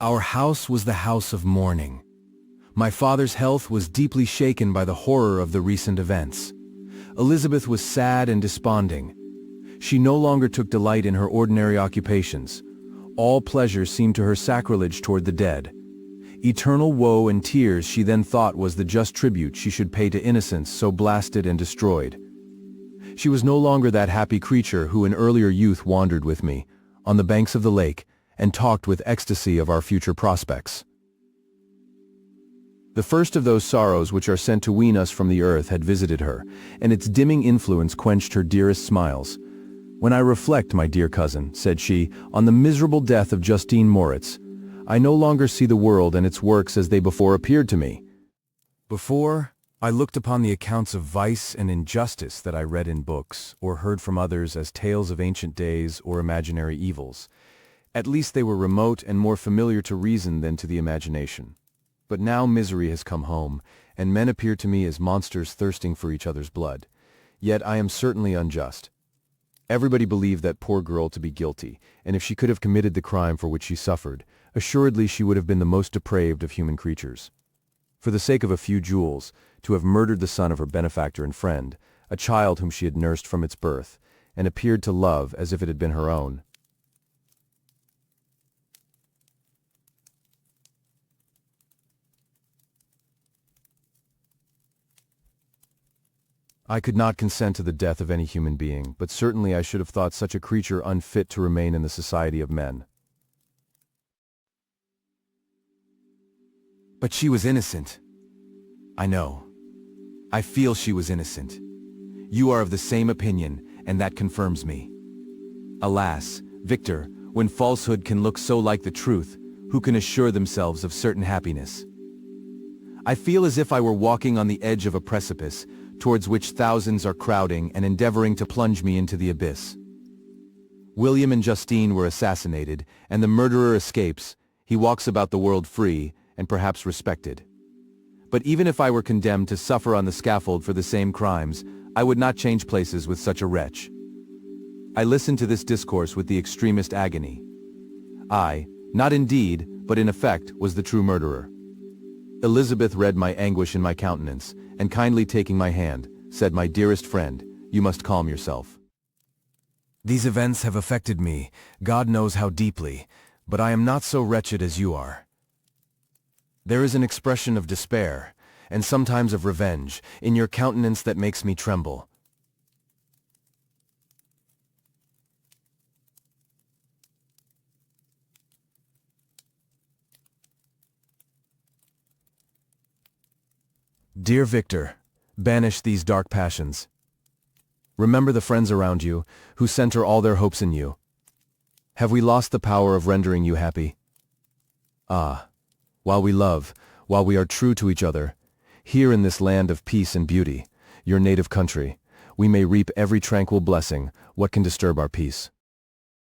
Our house was the house of mourning. My father's health was deeply shaken by the horror of the recent events. Elizabeth was sad and desponding. She no longer took delight in her ordinary occupations. All pleasure seemed to her sacrilege toward the dead. Eternal woe and tears she then thought was the just tribute she should pay to innocence so blasted and destroyed. She was no longer that happy creature who in earlier youth wandered with me, on the banks of the lake, and talked with ecstasy of our future prospects. The first of those sorrows which are sent to wean us from the earth had visited her, and its dimming influence quenched her dearest smiles. "When I reflect, my dear cousin," said she, "on the miserable death of Justine Moritz, I no longer see the world and its works as they before appeared to me. Before, I looked upon the accounts of vice and injustice that I read in books, or heard from others as tales of ancient days or imaginary evils. At least they were remote and more familiar to reason than to the imagination. But now misery has come home, and men appear to me as monsters thirsting for each other's blood. Yet I am certainly unjust. Everybody believed that poor girl to be guilty, and if she could have committed the crime for which she suffered, assuredly she would have been the most depraved of human creatures. For the sake of a few jewels, to have murdered the son of her benefactor and friend, a child whom she had nursed from its birth, and appeared to love as if it had been her own. I could not consent to the death of any human being, but certainly I should have thought such a creature unfit to remain in the society of men. But she was innocent. I know. I feel she was innocent. You are of the same opinion, and that confirms me. Alas, Victor, when falsehood can look so like the truth, who can assure themselves of certain happiness? I feel as if I were walking on the edge of a precipice, towards which thousands are crowding and endeavoring to plunge me into the abyss. William and Justine were assassinated, and the murderer escapes. He walks about the world free, and perhaps respected. But even if I were condemned to suffer on the scaffold for the same crimes, I would not change places with such a wretch. I listened to this discourse with the extremest agony. I, not in deed, but in effect, was the true murderer. Elizabeth read my anguish in my countenance, and kindly taking my hand, said, "My dearest friend, you must calm yourself. These events have affected me, God knows how deeply, but I am not so wretched as you are. There is an expression of despair, and sometimes of revenge, in your countenance that makes me tremble. Dear Victor, banish these dark passions. Remember the friends around you, who center all their hopes in you. Have we lost the power of rendering you happy? Ah, while we love, while we are true to each other, here in this land of peace and beauty, your native country, we may reap every tranquil blessing. What can disturb our peace?